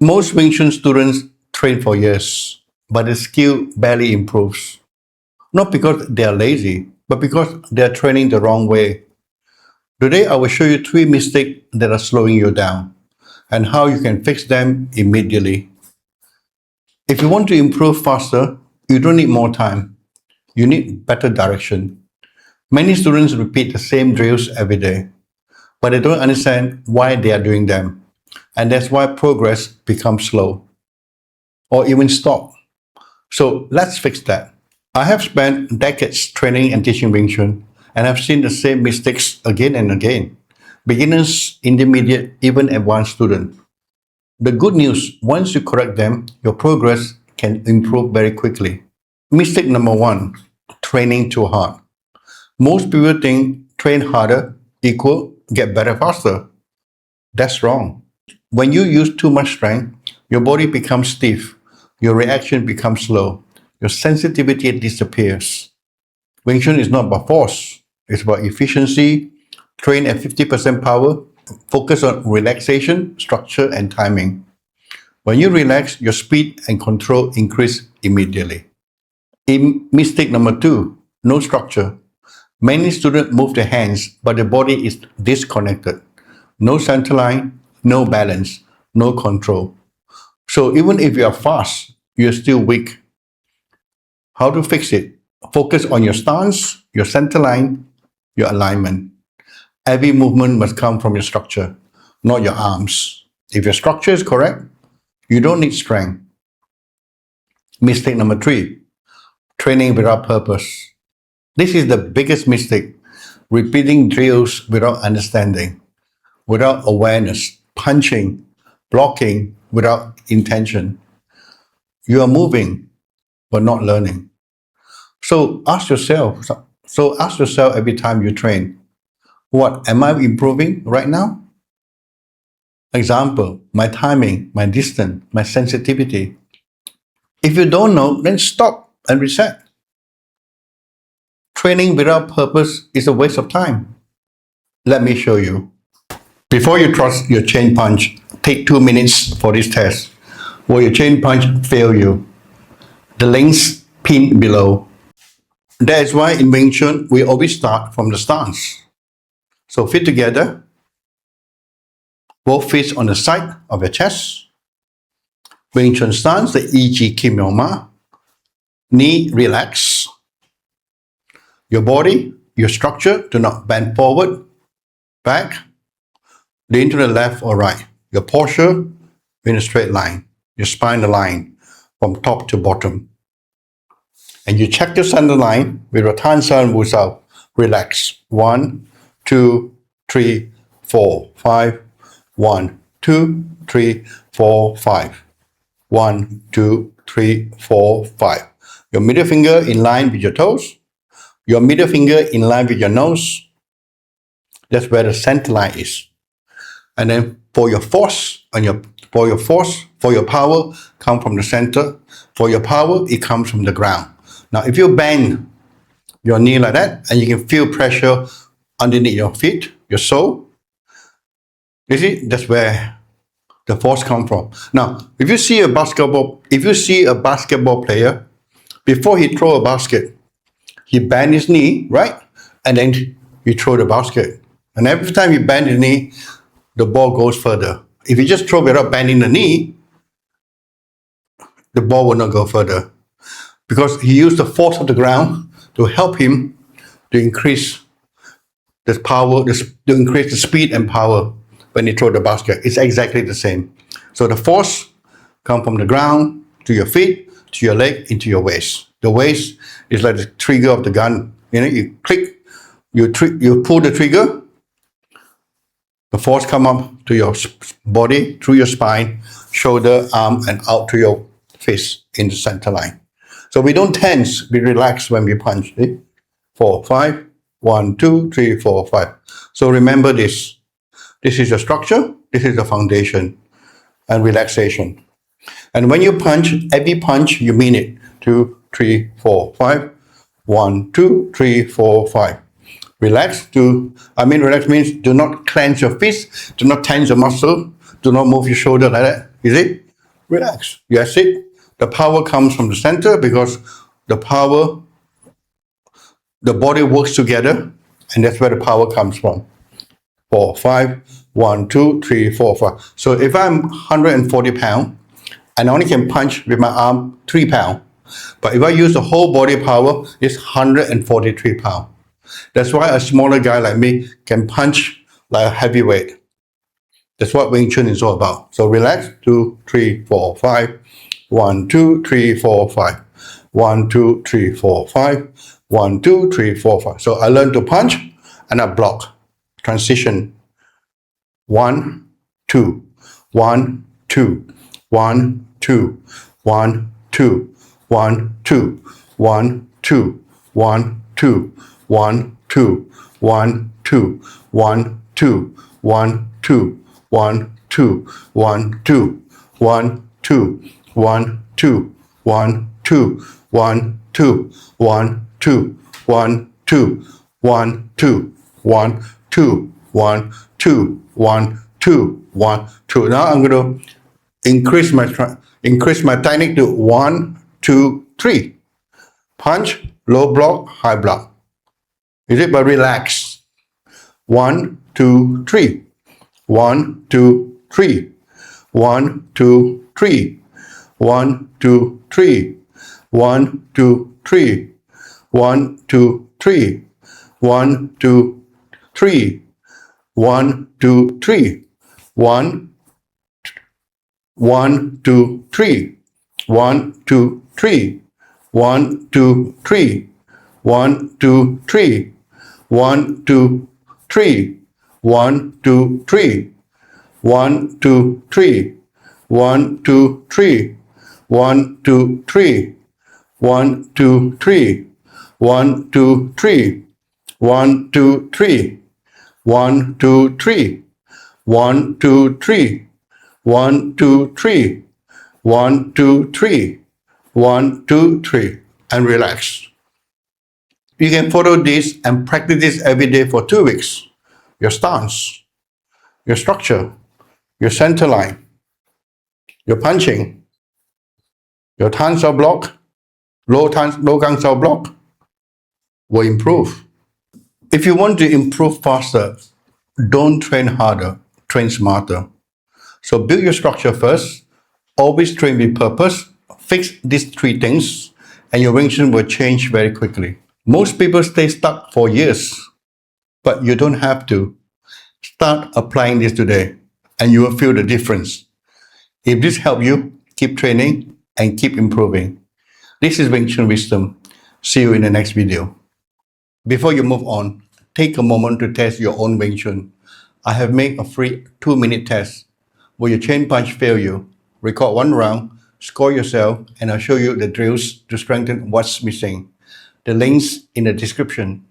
Most Wing Chun students train for years, but the skill barely improves. Not because they are lazy, but because they are training the wrong way. Today, I will show you three mistakes that are slowing you down and how you can fix them immediately. If you want to improve faster, you don't need more time. You need better direction. Many students repeat the same drills every day, but they don't understand why they are doing them. And that's why progress becomes slow or even stop. So let's fix that. I have spent decades training and teaching Wing Chun, and I've seen the same mistakes again and again. Beginners, intermediate, even advanced students. The good news, once you correct them, your progress can improve very quickly. Mistake number one, training too hard. Most people think train harder equal get better faster. That's wrong. When you use too much strength, your body becomes stiff, your reaction becomes slow, your sensitivity disappears. Wing Chun is not about force, it's about efficiency. Train at 50% power, focus on relaxation, structure, and timing. When you relax, your speed and control increase immediately. Mistake number two, no structure. Many students move their hands, but the body is disconnected. No center line, no balance, no control. So even if you are fast, you're still weak. How to fix it? Focus on your stance, your center line, your alignment. Every movement must come from your structure, not your arms. If your structure is correct, you don't need strength. Mistake number three, training without purpose. This is the biggest mistake. Repeating drills without understanding, without awareness, punching, blocking without intention. You are moving, but not learning. So ask yourself every time you train, what am I improving right now? Example, my timing, my distance, my sensitivity. If you don't know, then stop and reset. Training without purpose is a waste of time. Let me show you. Before you trust your chain punch, take 2 minutes for this test. Will your chain punch fail you? The links pinned below. That is why in Wing Chun, we always start from the stance. So feet together, both feet on the side of your chest. Wing Chun stance, the E.G. Kim Yong Ma. Knee relax. Your body, your structure, do not bend forward, back, lean to the left or right. Your posture in a straight line. Your spine aligned from top to bottom. And you check your center line with your Tan San Wu Sao. Relax. 1, 2, 3, 4, 5. 1, 2, 3, 4, 5. 1, 2, 3, 4, 5. Your middle finger in line with your toes. Your middle finger in line with your nose. That's where the center line is. And then for your power, come from the center. For your power, it comes from the ground. Now, if you bend your knee like that, and you can feel pressure underneath your feet, your sole, you see, that's where the force comes from. Now, if you see a basketball player, before he throw a basket, he bend his knee, right? And then you throw the basket. And every time you bend the knee, the ball goes further. If you just throw without bending the knee, the ball will not go further. Because he used the force of the ground to help him to increase the power, to increase the speed and power when he throw the basket. It's exactly the same. So the force comes from the ground to your feet, to your leg, into your waist. The waist is like the trigger of the gun. You know, you click, you pull the trigger, the force come up to your body, through your spine, shoulder, arm, and out to your face in the center line. So we don't tense, we relax when we punch. See? 4, 5, 1, 2, 3, 4, 5. So remember this. This is your structure, this is the foundation, and relaxation. And when you punch, every punch, you mean it. 2, 3, 4, 5. 1, 2, 3, 4, 5. Relax means do not clench your fist, do not tense your muscle, do not move your shoulder like that. You see? Relax. Yes, it. The power comes from the center because the power, the body works together, and that's where the power comes from. 4, 5, 1, 2, 3, 4, 5. So if I'm 140 pounds, and I only can punch with my arm 3 pounds. But if I use the whole body power, it's 143 pounds. That's why a smaller guy like me can punch like a heavyweight. That's what Wing Chun is all about. So relax. 2, 3, 4, 5. 1, 2, 3, 4, 5. 1, 2, 3, 4, 5. 1, 2, 3, 4, 5. So I learn to punch and I block. Transition. 1, 2. 1, 2. 1, 2. 1, 2. 1, 2. 1, 2. 1, 2. 1, 2. 1, 2. 1, 2. 1, 2. 1, 2, 1, 2, 1, 2, 1, 2, 1, 2, 1, 2, 1, 2, 1, 2, 1, 2, 1, 2, 1, 2, 1, 2, 1, 2. Now I'm going to increase my technique to 1, 2, 3. Punch, low block, high block. Is it? But relax. 1, 2, 3. 1, 2, 3. 1, 2, 3. 1, 2, 3. 1, 2, 3. 1, 2, 3. 1, 2, 3. 1, 2, 3. 1, 1, 2, 3. 1, 2, 3. 1, 2, 3. 1, 2, 3. 1, 2, 3. 1, 2, 3. 1, 2, 3. 1, 2, 3. 1, 2, 3. 1, 2, 3. 1, 2, 3. 1, 2, 3. 1, 2, 3. 1, 2, 3. 1, 2, 3. 1, 2, 3. 1, 2, 3. And relax. You can follow this and practice this every day for 2 weeks. Your stance, your structure, your center line, your punching, your tan sao block, low gang sao block will improve. If you want to improve faster, don't train harder, train smarter. So build your structure first, always train with purpose, fix these 3 things, and your Wing Chun will change very quickly. Most people stay stuck for years, but you don't have to. Start applying this today, and you will feel the difference. If this helped you, keep training and keep improving. This is Wing Chun Wisdom. See you in the next video. Before you move on, take a moment to test your own Wing Chun. I have made a free 2-minute test. Will your chain punch fail you? Record 1 round, score yourself, and I'll show you the drills to strengthen what's missing. The links in the description.